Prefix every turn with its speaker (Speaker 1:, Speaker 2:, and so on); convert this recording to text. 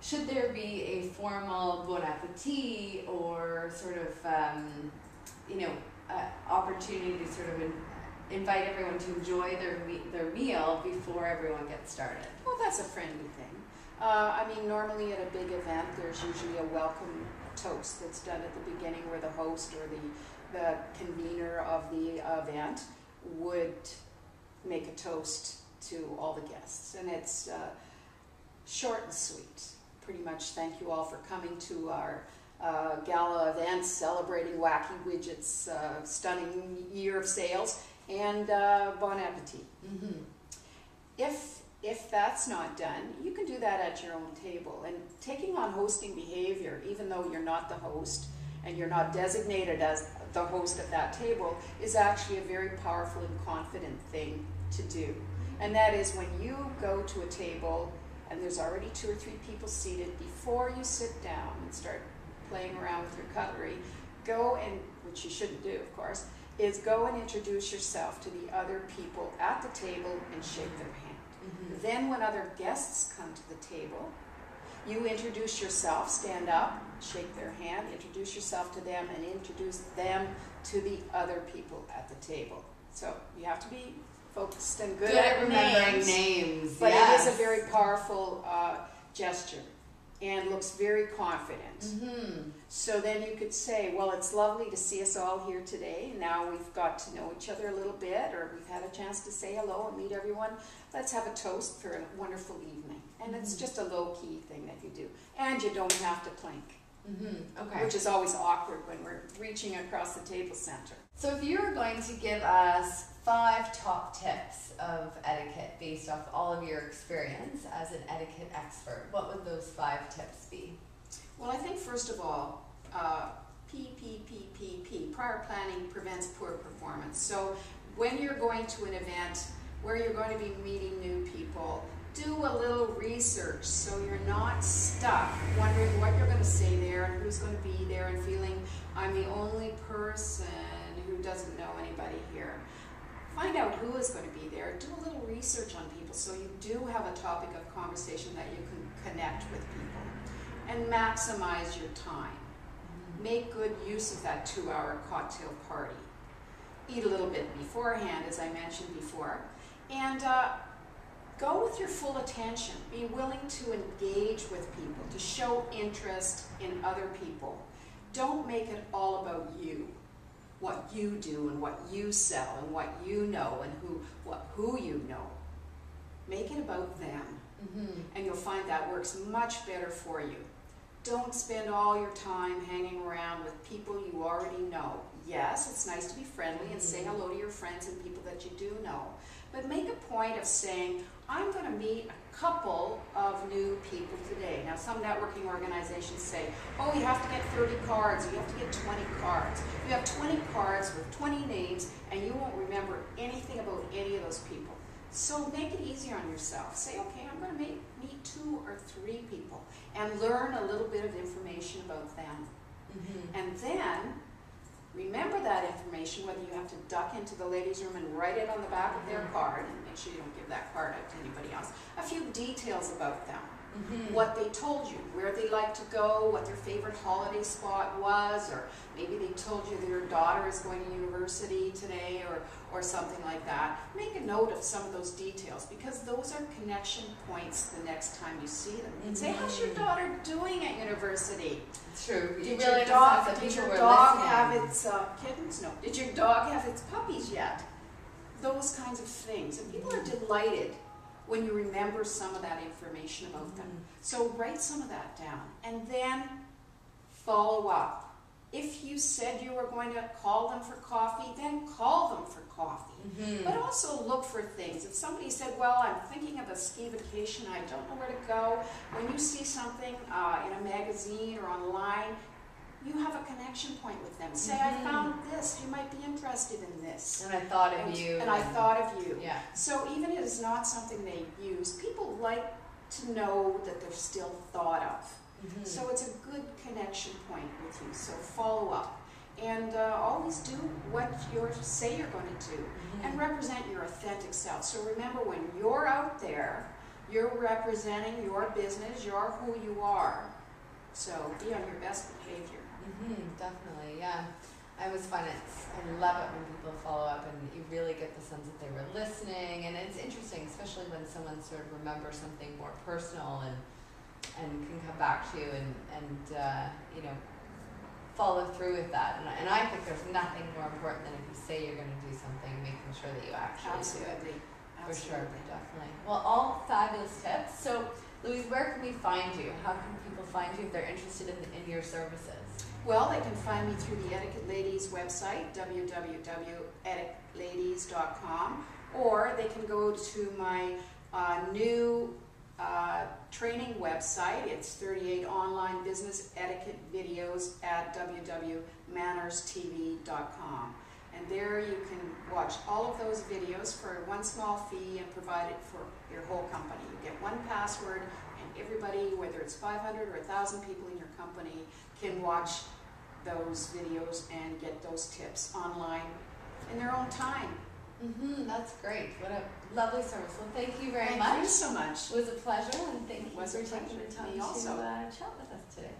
Speaker 1: should there be a formal bon appetit or sort of, opportunity to sort of invite everyone to enjoy their meal before everyone gets started?
Speaker 2: Well, that's a friendly thing. I mean, normally at a big event, there's usually a welcome toast that's done at the beginning where the host or the convener of the event would make a toast to all the guests. And it's short and sweet. Pretty much thank you all for coming to our gala event celebrating Wacky Widget's stunning year of sales, and bon appetit.
Speaker 1: Mm-hmm.
Speaker 2: If that's not done, you can do that at your own table. And taking on hosting behavior, even though you're not the host and you're not designated as the host at that table, is actually a very powerful and confident thing to do. And that is when you go to a table and there's already 2 or 3 people seated, before you sit down and start playing around with your cutlery, go and, which you shouldn't do of course, is go and introduce yourself to the other people at the table and shake their hand.
Speaker 1: Mm-hmm.
Speaker 2: Then when other guests come to the table, you introduce yourself, stand up, shake their hand, introduce yourself to them, and introduce them to the other people at the table. So you have to be focused and good at
Speaker 1: remembering names.
Speaker 2: But
Speaker 1: yes.
Speaker 2: It is a very powerful gesture and looks very confident.
Speaker 1: Mm-hmm.
Speaker 2: So then you could say, well, it's lovely to see us all here today. Now we've got to know each other a little bit, or we've had a chance to say hello and meet everyone. Let's have a toast for a wonderful evening. And it's just a low-key thing that you do. And you don't have to clink.
Speaker 1: Mm-hmm. Okay.
Speaker 2: Which is always awkward when we're reaching across the table center.
Speaker 1: So if you were going to give us 5 top tips of etiquette based off all of your experience as an etiquette expert, what would those 5 tips be?
Speaker 2: Well, I think first of all, P, prior planning prevents poor performance. So when you're going to an event where you're going to be meeting new people, do a little research so you're not stuck wondering what you're going to say there and who's going to be there and feeling I'm the only person who doesn't know anybody here. Find out who is going to be there. Do a little research on people so you do have a topic of conversation that you can connect with people. And maximize your time. Make good use of that 2-hour cocktail party. Eat a little bit beforehand, as I mentioned before. And go with your full attention. Be willing to engage with people, to show interest in other people. Don't make it all about you, what you do and what you sell and what you know and who you know. Make it about them.
Speaker 1: Mm-hmm.
Speaker 2: And you'll find that works much better for you. Don't spend all your time hanging around with people you already know. Yes, it's nice to be friendly and say hello to your friends and people that you do know. But make a point of saying, I'm going to meet a couple of new people today. Now, some networking organizations say, oh, you have to get 30 cards, you have to get 20 cards. You have 20 cards with 20 names, and you won't remember anything about any of those people. So make it easier on yourself. Say, okay, I'm going to meet 2 or 3 people and learn a little bit of information about them.
Speaker 1: Mm-hmm.
Speaker 2: And then remember that information, whether you have to duck into the ladies' room and write it on the back of their card, and make sure you don't give that card out to anybody else. A few details about them.
Speaker 1: Mm-hmm.
Speaker 2: What they told you, where they like to go, what their favorite holiday spot was, or maybe they told you their daughter is going to university today, or something like that. Make a note of some of those details, because those are connection points the next time you see them. You can say, how's your daughter doing at university?
Speaker 1: It's true.
Speaker 2: Did your dog have its kittens? No. Did your dog have its puppies yet? Those kinds of things. And people are delighted when you remember some of that information about them. So write some of that down. And then follow up. If you said you were going to call them for coffee, then call them for coffee.
Speaker 1: Mm-hmm.
Speaker 2: But also look for things. If somebody said, well, I'm thinking of a ski vacation, I don't know where to go, when you see something in a magazine or online, you have a connection point with them. Say, I found this, you might be interested in this.
Speaker 1: And I thought of you.
Speaker 2: And I thought of you.
Speaker 1: Yeah.
Speaker 2: So even if it is not something they use, people like to know that they're still thought of.
Speaker 1: Mm-hmm.
Speaker 2: So it's a good connection point with you. So follow up. And always do what you say you're going to do. And represent your authentic self. So remember, when you're out there, You're representing your business, you're who you are. So be on your best behavior.
Speaker 1: Definitely, yeah. I always find I love it when people follow up and you really get the sense that they were listening, and it's interesting, especially when someone sort of remembers something more personal and can come back to you and you know, follow through with that. And I think there's nothing more important than if you say you're going to do something, making sure that you actually
Speaker 2: Absolutely.
Speaker 1: do it. For sure, definitely. Well, all fabulous tips. So, Louise, where can we find you? How can people find you if they're interested in your services?
Speaker 2: Well, they can find me through the Etiquette Ladies website, www.etiquetteladies.com, or they can go to my new training website. It's 38 online business etiquette videos at www.mannerstv.com. And there you can watch all of those videos for one small fee and provide it for your whole company. You get one password and everybody, whether it's 500 or 1,000 people in your company, can watch those videos and get those tips online in their own time.
Speaker 1: That's great. What a lovely service. Well, thank you very much.
Speaker 2: Thank you so much.
Speaker 1: It was a pleasure, and thank you
Speaker 2: was
Speaker 1: for
Speaker 2: a pleasure
Speaker 1: taking the
Speaker 2: to
Speaker 1: time
Speaker 2: me
Speaker 1: to
Speaker 2: also.
Speaker 1: chat with us today.